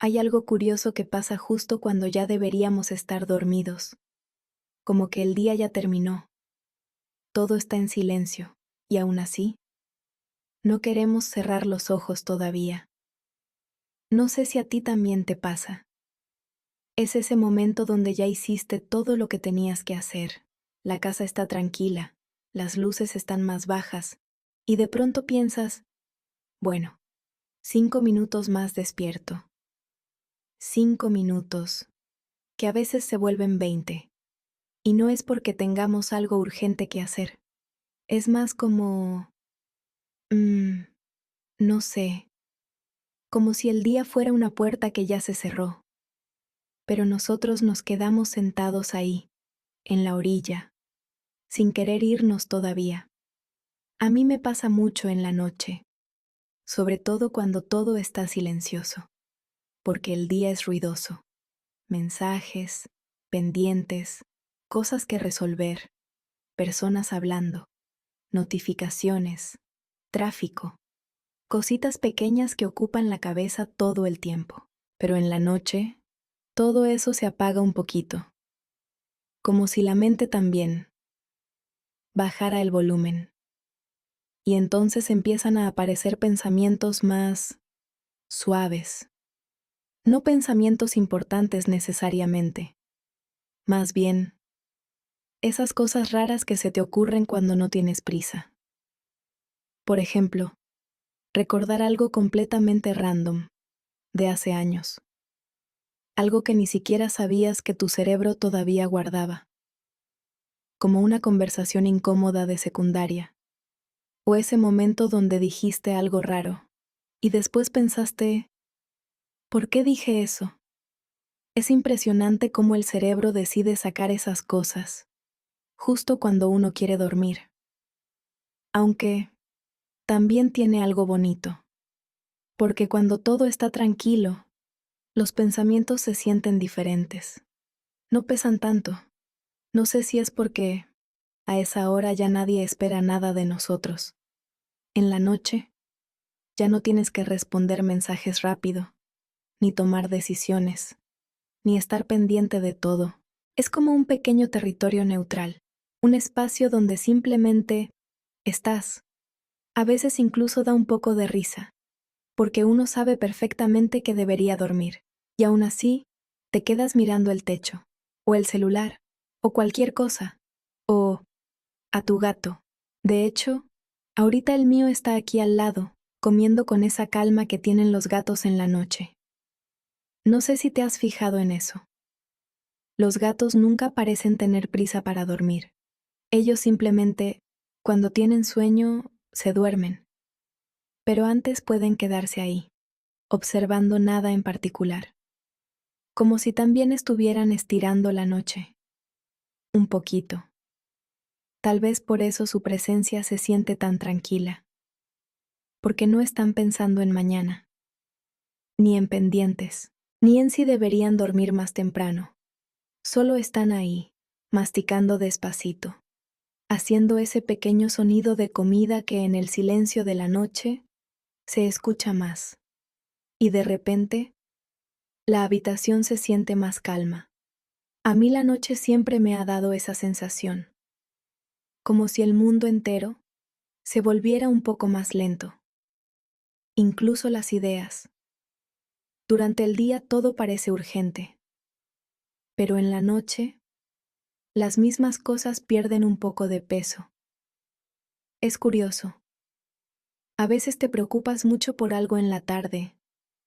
Hay algo curioso que pasa justo cuando ya deberíamos estar dormidos, como que el día ya terminó, todo está en silencio, y aún así, no queremos cerrar los ojos todavía. No sé si a ti también te pasa. Es ese momento donde ya hiciste todo lo que tenías que hacer. La casa está tranquila, las luces están más bajas, y de pronto piensas, bueno, 5 minutos más despierto. 5 minutos, que a veces se vuelven 20. Y no es porque tengamos algo urgente que hacer. Es más como, mm, no sé, como si el día fuera una puerta que ya se cerró. Pero nosotros nos quedamos sentados ahí, en la orilla, sin querer irnos todavía. A mí me pasa mucho en la noche, sobre todo cuando todo está silencioso, porque el día es ruidoso. Mensajes, pendientes, cosas que resolver, personas hablando, notificaciones, tráfico, cositas pequeñas que ocupan la cabeza todo el tiempo. Pero en la noche, todo eso se apaga un poquito, como si la mente también bajara el volumen. Y entonces empiezan a aparecer pensamientos más suaves. No pensamientos importantes necesariamente, más bien esas cosas raras que se te ocurren cuando no tienes prisa. Por ejemplo, recordar algo completamente random, de hace años. Algo que ni siquiera sabías que tu cerebro todavía guardaba. Como una conversación incómoda de secundaria. O ese momento donde dijiste algo raro. Y después pensaste, ¿por qué dije eso? Es impresionante cómo el cerebro decide sacar esas cosas, justo cuando uno quiere dormir. Aunque también tiene algo bonito. Porque cuando todo está tranquilo, los pensamientos se sienten diferentes. No pesan tanto. No sé si es porque a esa hora ya nadie espera nada de nosotros. En la noche, ya no tienes que responder mensajes rápido, ni tomar decisiones, ni estar pendiente de todo. Es como un pequeño territorio neutral, un espacio donde simplemente estás. A veces incluso da un poco de risa, porque uno sabe perfectamente que debería dormir, y aún así, te quedas mirando el techo, o el celular, o cualquier cosa, o a tu gato. De hecho, ahorita el mío está aquí al lado, comiendo con esa calma que tienen los gatos en la noche. No sé si te has fijado en eso. Los gatos nunca parecen tener prisa para dormir. Ellos simplemente, cuando tienen sueño, se duermen. Pero antes pueden quedarse ahí, observando nada en particular. Como si también estuvieran estirando la noche. Un poquito. Tal vez por eso su presencia se siente tan tranquila. Porque no están pensando en mañana, ni en pendientes, ni en si deberían dormir más temprano. Solo están ahí, masticando despacito, haciendo ese pequeño sonido de comida que en el silencio de la noche se escucha más. Y de repente, la habitación se siente más calma. A mí la noche siempre me ha dado esa sensación, como si el mundo entero se volviera un poco más lento, incluso las ideas. Durante el día todo parece urgente, pero en la noche, las mismas cosas pierden un poco de peso. Es curioso. A veces te preocupas mucho por algo en la tarde,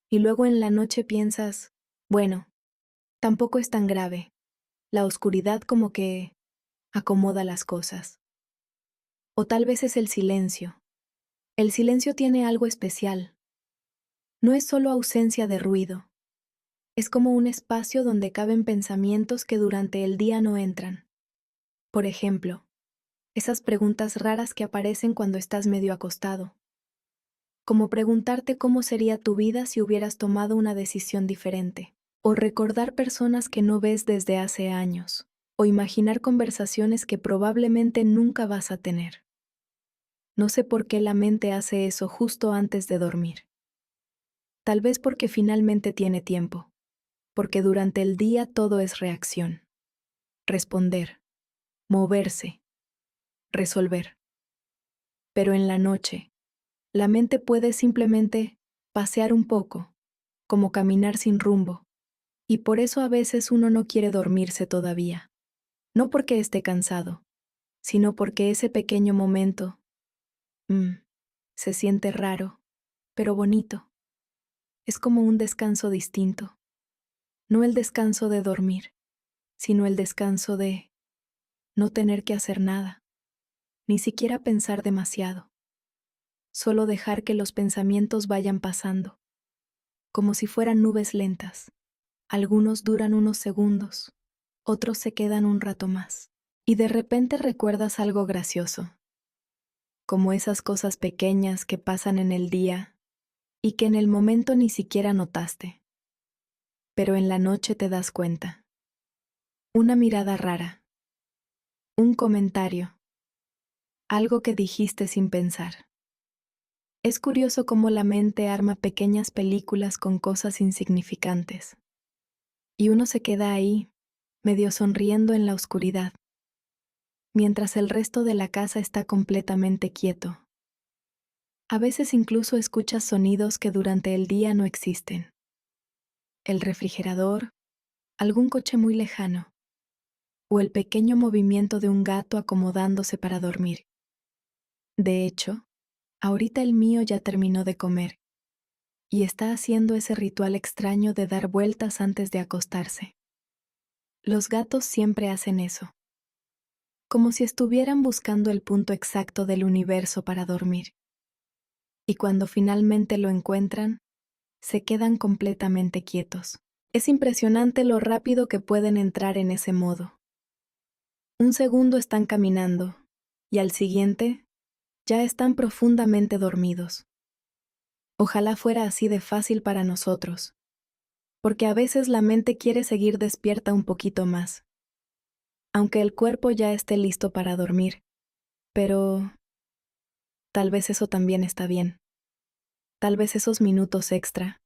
y luego en la noche piensas, bueno, tampoco es tan grave. La oscuridad como que acomoda las cosas. O tal vez es el silencio. El silencio tiene algo especial. No es solo ausencia de ruido. Es como un espacio donde caben pensamientos que durante el día no entran. Por ejemplo, esas preguntas raras que aparecen cuando estás medio acostado. Como preguntarte cómo sería tu vida si hubieras tomado una decisión diferente. O recordar personas que no ves desde hace años. O imaginar conversaciones que probablemente nunca vas a tener. No sé por qué la mente hace eso justo antes de dormir. Tal vez porque finalmente tiene tiempo, porque durante el día todo es reacción, responder, moverse, resolver. Pero en la noche, la mente puede simplemente pasear un poco, como caminar sin rumbo, y por eso a veces uno no quiere dormirse todavía. No porque esté cansado, sino porque ese pequeño momento, se siente raro, pero bonito. Es como un descanso distinto. No el descanso de dormir, sino el descanso de no tener que hacer nada, ni siquiera pensar demasiado. Solo dejar que los pensamientos vayan pasando, como si fueran nubes lentas. Algunos duran unos segundos, otros se quedan un rato más. Y de repente recuerdas algo gracioso, como esas cosas pequeñas que pasan en el día y que en el momento ni siquiera notaste, pero en la noche te das cuenta. Una mirada rara, un comentario, algo que dijiste sin pensar. Es curioso cómo la mente arma pequeñas películas con cosas insignificantes. Y uno se queda ahí, medio sonriendo en la oscuridad, mientras el resto de la casa está completamente quieto. A veces incluso escuchas sonidos que durante el día no existen. El refrigerador, algún coche muy lejano, o el pequeño movimiento de un gato acomodándose para dormir. De hecho, ahorita el mío ya terminó de comer y está haciendo ese ritual extraño de dar vueltas antes de acostarse. Los gatos siempre hacen eso, como si estuvieran buscando el punto exacto del universo para dormir. Y cuando finalmente lo encuentran, se quedan completamente quietos. Es impresionante lo rápido que pueden entrar en ese modo. Un segundo están caminando, y al siguiente, ya están profundamente dormidos. Ojalá fuera así de fácil para nosotros, porque a veces la mente quiere seguir despierta un poquito más, aunque el cuerpo ya esté listo para dormir. Pero tal vez eso también está bien. Tal vez esos minutos extra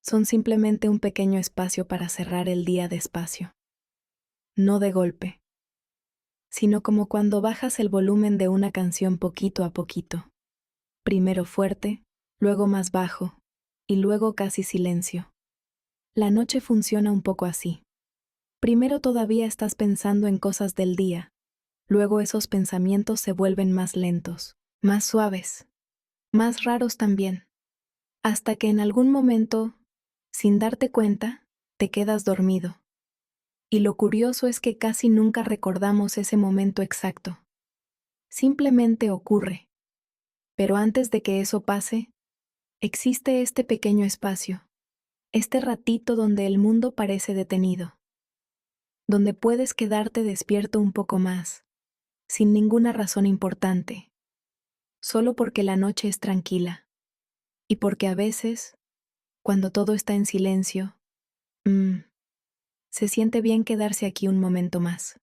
son simplemente un pequeño espacio para cerrar el día despacio. No de golpe, sino como cuando bajas el volumen de una canción poquito a poquito. Primero fuerte, luego más bajo, y luego casi silencio. La noche funciona un poco así. Primero todavía estás pensando en cosas del día, luego esos pensamientos se vuelven más lentos, más suaves, más raros también, hasta que en algún momento, sin darte cuenta, te quedas dormido. Y lo curioso es que casi nunca recordamos ese momento exacto. Simplemente ocurre. Pero antes de que eso pase, existe este pequeño espacio, este ratito donde el mundo parece detenido, donde puedes quedarte despierto un poco más, sin ninguna razón importante, solo porque la noche es tranquila, y porque a veces, cuando todo está en silencio, se siente bien quedarse aquí un momento más.